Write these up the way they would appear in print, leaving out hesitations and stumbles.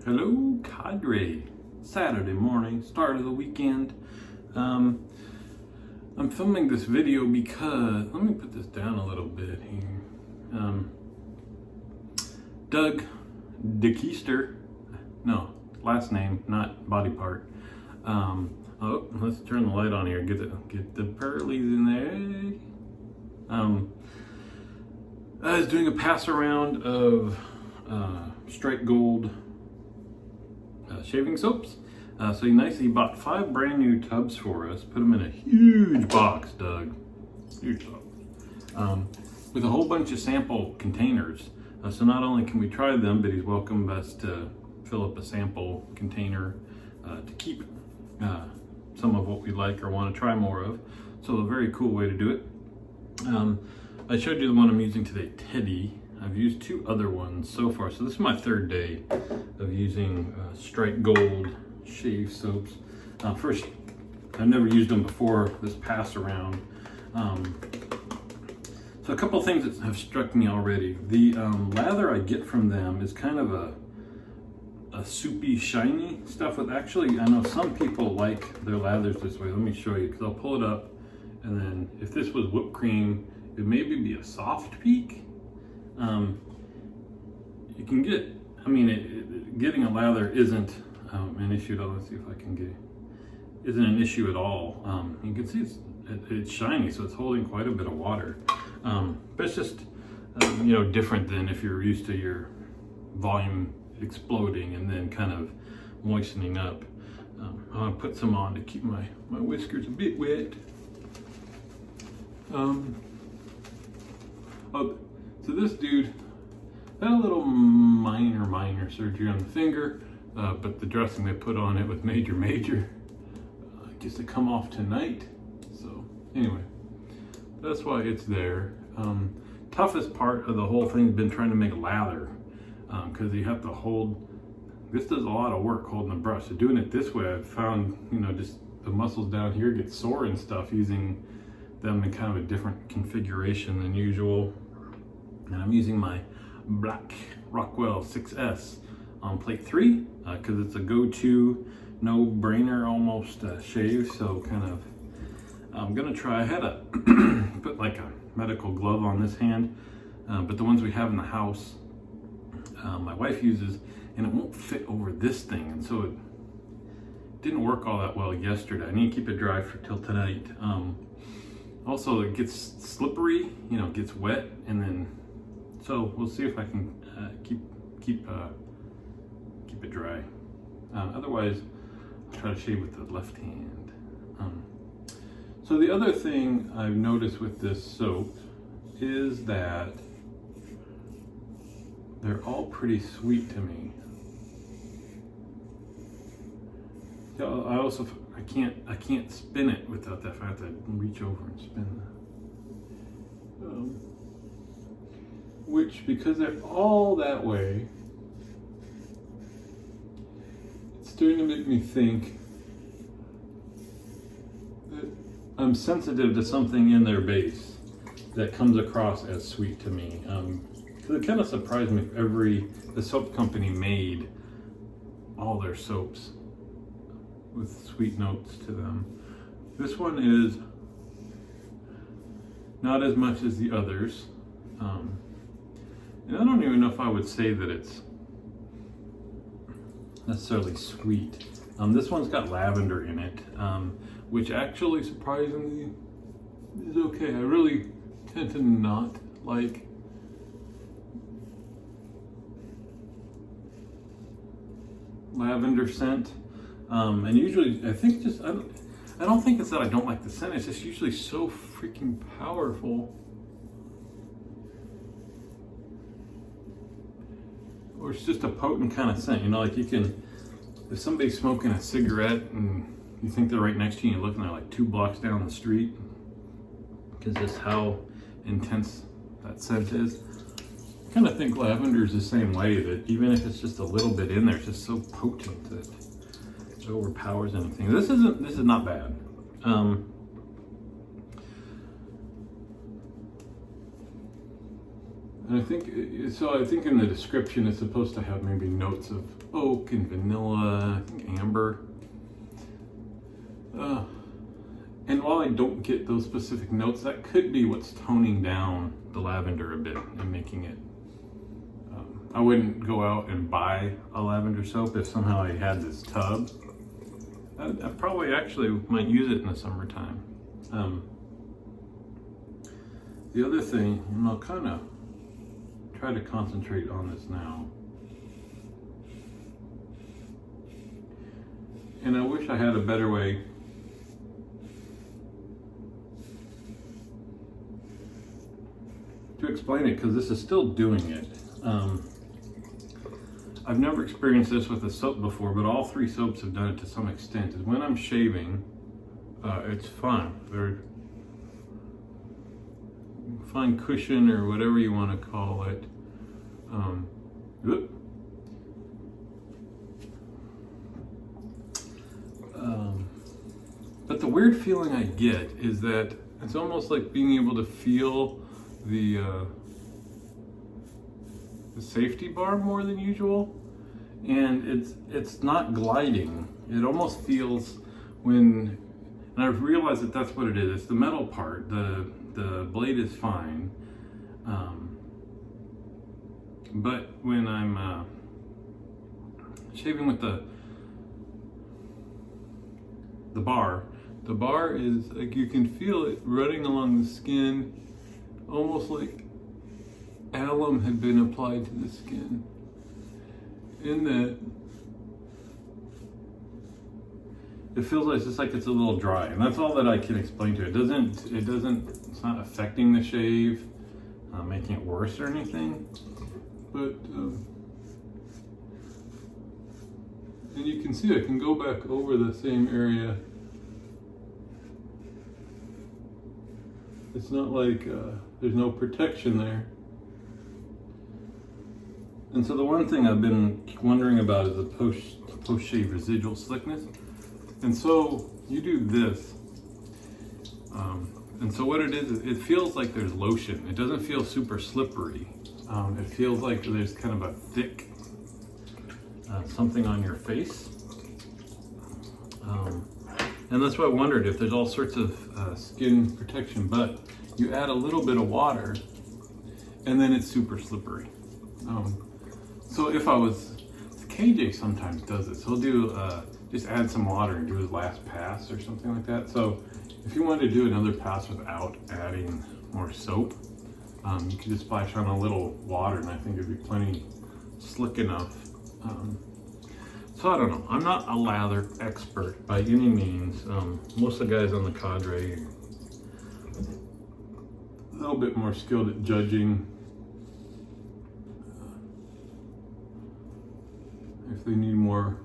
Hello, Cadre. Saturday morning, start of the weekend. I'm filming this video because, let me put this down a little bit here. Doug DeKeister, no, last name, not body part. Oh, let's turn the light on here, get the pearlies in there. I was doing a pass around of Strike Gold shaving soaps. So he bought 5 brand new tubs for us, put them in a huge box, Doug, huge box, with a whole bunch of sample containers. So not only can we try them, but he's welcomed us to fill up a sample container to keep some of what we like or want to try more of. So a very cool way to do it. I showed you the one I'm using today, Teddy. I've used 2 other ones so far. So this is my 3rd day of using Strike Gold shave soaps. First, I've never used them before this pass around. So a couple of things that have struck me already. The lather I get from them is kind of a soupy, shiny stuff with actually, I know some people like their lathers this way. Let me show you, because I'll pull it up, and then if this was whipped cream, it'd maybe be a soft peak. You can get, getting a lather isn't an issue at all. Let's see if I can get it. Isn't an issue at all. You can see it's shiny, so it's holding quite a bit of water. But it's just, different than if you're used to your volume exploding and then kind of moistening up. I'm gonna put some on to keep my whiskers a bit wet. So this dude had a little minor surgery on the finger, but the dressing they put on it was major. Gets to come off tonight. So anyway, that's why it's there. Toughest part of the whole thing has been trying to make a lather, because you have to hold. This does a lot of work holding the brush. So doing it this way, I've found, just the muscles down here get sore and stuff using them in kind of a different configuration than usual. And I'm using my black Rockwell 6S on plate 3 because it's a go-to, no-brainer almost shave. So kind of, I'm gonna try. I had to put like a medical glove on this hand, but the ones we have in the house, my wife uses, and it won't fit over this thing, and so it didn't work all that well yesterday. I need to keep it dry till tonight. Also, it gets slippery, gets wet, and then so we'll see if I can keep it dry. Otherwise, I'll try to shave with the left hand. So the other thing I've noticed with this soap is that they're all pretty sweet to me. I can't spin it without that. I have to reach over and spin that. Which, because they're all that way, it's starting to make me think that I'm sensitive to something in their base that comes across as sweet to me. Because it kind of surprised me if the soap company made all their soaps with sweet notes to them. This one is not as much as the others. And I don't even know if I would say that it's necessarily sweet. This one's got lavender in it, which actually surprisingly is okay. I really tend to not like lavender scent. And usually, I think I don't think it's that I don't like the scent, it's just usually so freaking powerful. Or it's just a potent kind of scent, like if somebody's smoking a cigarette and you think they're right next to you and you're looking, they're like 2 blocks down the street, because just how intense that scent is. I kind of think lavender is the same way, that even if it's just a little bit in there, it's just so potent that it overpowers anything. This is not bad. And I think in the description it's supposed to have maybe notes of oak and vanilla, I think amber. And while I don't get those specific notes, that could be what's toning down the lavender a bit and making it. I wouldn't go out and buy a lavender soap if somehow I had this tub. I probably actually might use it in the summertime. The other thing, and I'll kind of try to concentrate on this now. And I wish I had a better way to explain it, because this is still doing it. I've never experienced this with a soap before, but all three soaps have done it to some extent. Is when I'm shaving, it's fine. They're fine cushion or whatever you want to call it. But the weird feeling I get is that it's almost like being able to feel the safety bar more than usual, and it's not gliding. It almost feels when, and I've realized that that's what it is. It's the metal part. The blade is fine, but when I'm shaving with the bar is like, you can feel it running along the skin, almost like alum had been applied to the skin. In that it feels like it's a little dry, and that's all that I can explain to it. It's not affecting the shave, making it worse or anything, but and you can see I can go back over the same area. It's not like there's no protection there. And so the one thing I've been wondering about is the post-shave residual slickness. And so you do this. And so what it is, it feels like there's lotion. It doesn't feel super slippery. It feels like there's kind of a thick something on your face. And that's why I wondered if there's all sorts of skin protection, but you add a little bit of water and then it's super slippery. So if I was, KJ sometimes does this. He'll do, just add some water and do his last pass or something like that. So if you wanted to do another pass without adding more soap, you could just splash on a little water and I think it'd be plenty slick enough. So I don't know. I'm not a lather expert by any means. Most of the guys on the cadre are a little bit more skilled at judging if they need more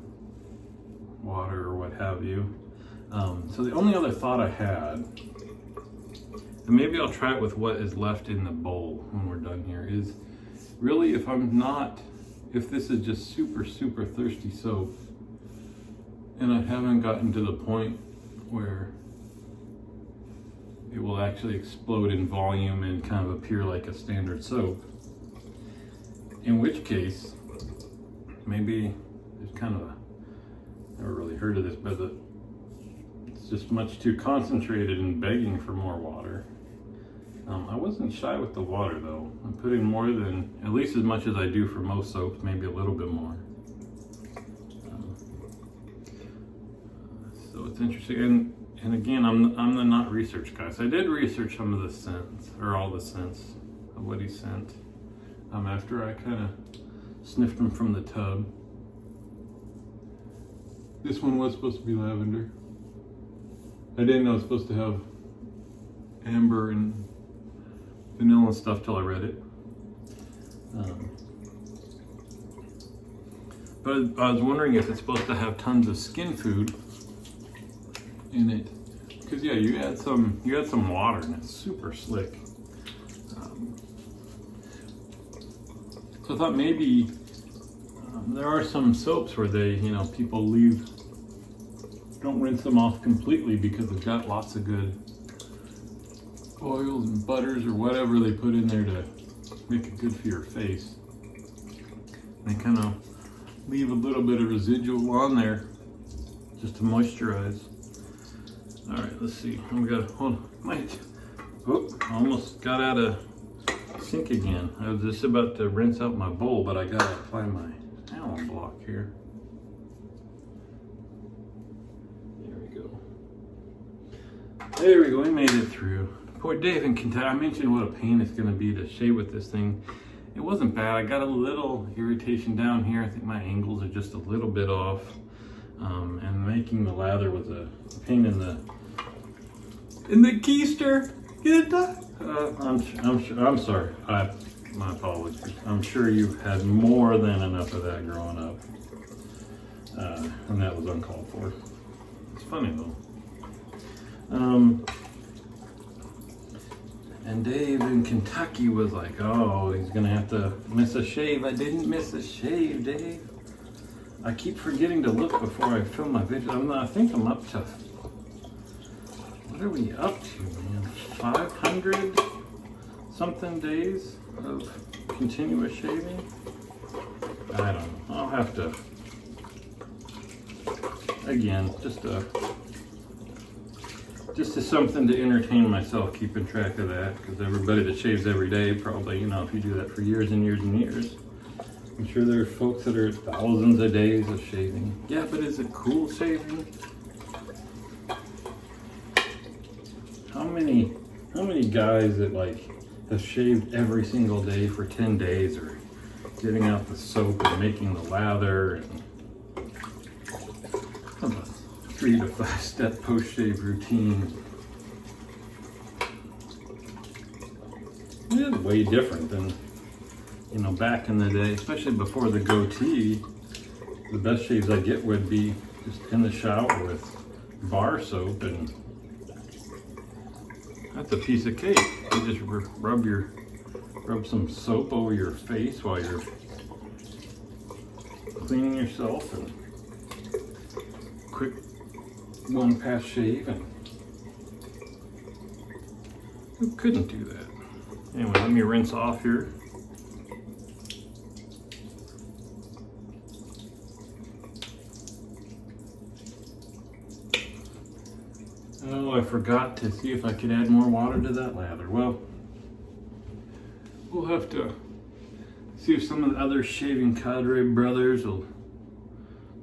water or what have you. So the only other thought I had, and maybe I'll try it with what is left in the bowl when we're done here, is really if this is just super, super thirsty soap and I haven't gotten to the point where it will actually explode in volume and kind of appear like a standard soap, in which case maybe there's kind of never really heard of this, but it's just much too concentrated and begging for more water. I wasn't shy with the water though. I put in more than, at least as much as I do for most soaps, maybe a little bit more. So it's interesting, and again, I'm the not research guy. So I did research some of the scents, or all the scents of what he sent, after I kind of sniffed them from the tub. This one was supposed to be lavender. I didn't know it was supposed to have amber and vanilla and stuff till I read it. But I was wondering if it's supposed to have tons of skin food in it, because yeah, you add some water and it's super slick. So I thought maybe there are some soaps where they, people don't rinse them off completely because they've got lots of good oils and butters or whatever they put in there to make it good for your face. They kind of leave a little bit of residual on there just to moisturize. All right, let's see. We got, hold on, almost got out of sink again. I was just about to rinse out my bowl, but I gotta apply my Allen block here. There we go, we made it through. Poor Dave in Kentucky, I mentioned what a pain it's gonna be to shave with this thing. It wasn't bad. I got a little irritation down here. I think my angles are just a little bit off. And making the lather was a pain in the keister. Get it done? I'm sorry. My apologies. I'm sure you had more than enough of that growing up. And that was uncalled for. It's funny though. And Dave in Kentucky was like, oh, he's gonna have to miss a shave. I didn't miss a shave, Dave. I keep forgetting to look before I film my video. I think I'm up to, what are we up to, man? 500 something days of continuous shaving? I don't know. I'll have to, again, just as something to entertain myself, keeping track of that, because everybody that shaves every day, probably, you know, if you do that for years and years and years, I'm sure there are folks that are thousands of days of shaving. Yeah, but is it cool shaving? How many guys that like have shaved every single day for 10 days or getting out the soap and making the lather and a 3 to 5 step post-shave routine? It's way different than, you know, back in the day, especially before the goatee. The best shaves I get would be just in the shower with bar soap, and that's a piece of cake. You just rub some soap over your face while you're cleaning yourself, and quick one pass shave, and who couldn't do that? Anyway, let me rinse off here. Oh, I forgot to see if I could add more water to that lather. Well, we'll have to see if some of the other shaving cadre brothers will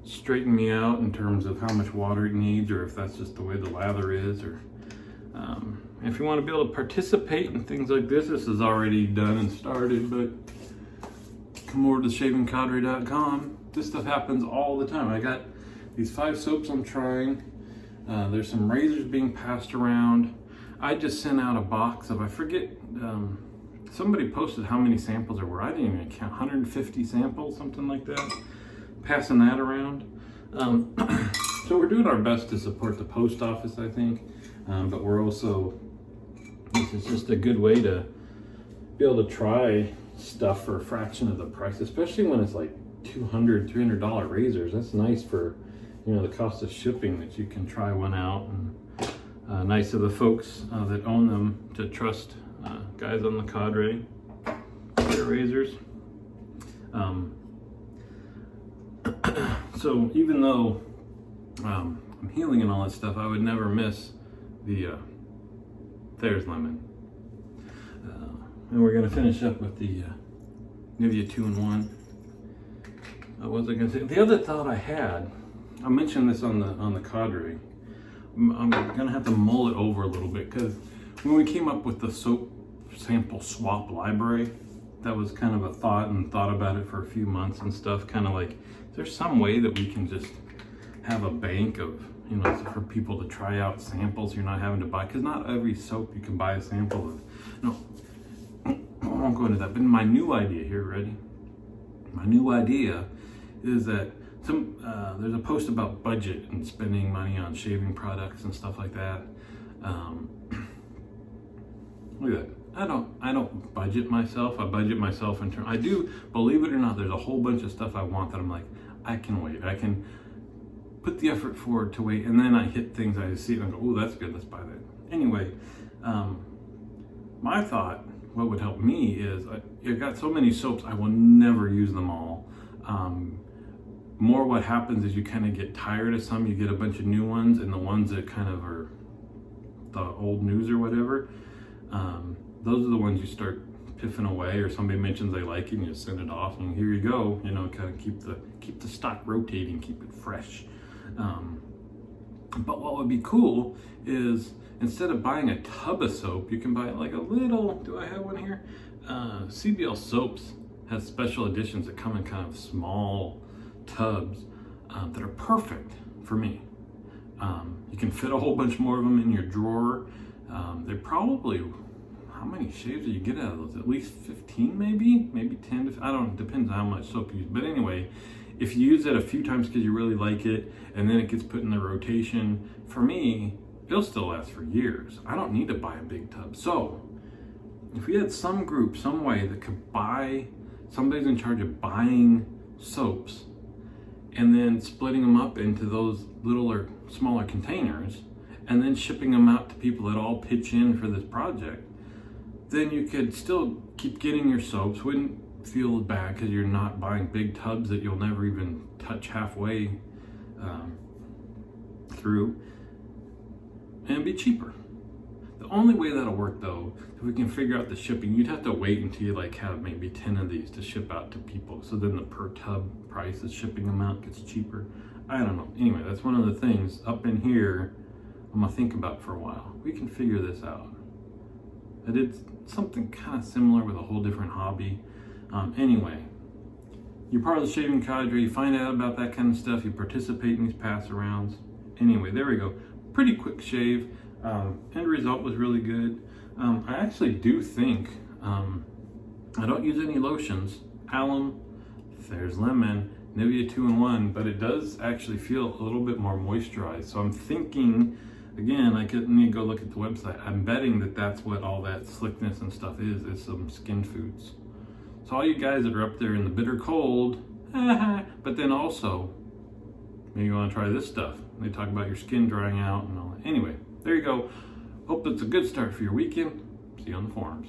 straighten me out in terms of how much water it needs, or if that's just the way the lather is, or if you want to be able to participate in things like this is already done and started, but come over to shavingcadre.com. This stuff happens all the time. I got these 5 soaps I'm trying. There's some razors being passed around. I just sent out a box of, I forget, somebody posted how many samples there were. I didn't even count, 150 samples, something like that. Passing that around. So we're doing our best to support the post office, I think. But we're also, this is just a good way to be able to try stuff for a fraction of the price, especially when it's like $200, $300 razors. That's nice for, you know, the cost of shipping, that you can try one out, and nice of the folks that own them to trust guys on the cadre, their razors. So even though I'm healing and all that stuff, I would never miss the Thayer's Lemon. And we're gonna finish up with the Nivea 2-in-1. What was I gonna say? The other thought I had, I mentioned this on the cadre. I'm gonna have to mull it over a little bit, because when we came up with the soap sample swap library, that was kind of a thought, and thought about it for a few months and stuff, kind of like, is there some way that we can just have a bank of, you know, for people to try out samples? You're not having to buy, because not every soap you can buy a sample of. No, I won't go into that, but my new idea here, ready? My new idea is that there's a post about budget and spending money on shaving products and stuff like that. Look at that. I don't budget myself. I budget myself in terms. I do, believe it or not, there's a whole bunch of stuff I want that I'm like, I can wait. I can put the effort forward to wait, and then I hit things, I see it and I go, oh, that's good, let's buy that. Anyway, my thought, what would help me is, I've got so many soaps, I will never use them all. more what happens is you kind of get tired of some, you get a bunch of new ones, and the ones that kind of are the old news or whatever, those are the ones you start piffing away, or somebody mentions they like it and you send it off and here you go, you know, kind of keep the stock rotating, keep it fresh. But what would be cool is instead of buying a tub of soap, you can buy like a little, do I have one here? CBL Soaps has special editions that come in kind of small tubs that are perfect for me. You can fit a whole bunch more of them in your drawer. They're probably, how many shaves do you get out of those? At least 15 maybe 10, I don't know, depends on how much soap you use. But anyway, if you use it a few times because you really like it, and then it gets put in the rotation, for me, it'll still last for years. I don't need to buy a big tub. So if we had some group, some way that could buy, somebody's in charge of buying soaps and then splitting them up into those littler, smaller containers and then shipping them out to people that all pitch in for this project, then you could still keep getting your soaps, wouldn't feel bad because you're not buying big tubs that you'll never even touch halfway through, and it'd be cheaper. The only way that'll work though, if we can figure out the shipping, you'd have to wait until you like have maybe 10 of these to ship out to people. So then the per tub price, the shipping amount gets cheaper. I don't know. Anyway, that's one of the things up in here I'm gonna think about for a while. We can figure this out. I did something kind of similar with a whole different hobby. Anyway, you're part of the shaving cadre, you find out about that kind of stuff, you participate in these pass arounds. Anyway, there we go. Pretty quick shave. End result was really good. I actually do think, I don't use any lotions. Alum, there's lemon, Nivea 2-in-1, but it does actually feel a little bit more moisturized. So I'm thinking, again, I need to go look at the website. I'm betting that that's what all that slickness and stuff is some skin foods. So all you guys that are up there in the bitter cold, but then also, maybe you want to try this stuff. They talk about your skin drying out and all that. Anyway, there you go. Hope that's a good start for your weekend. See you on the forums.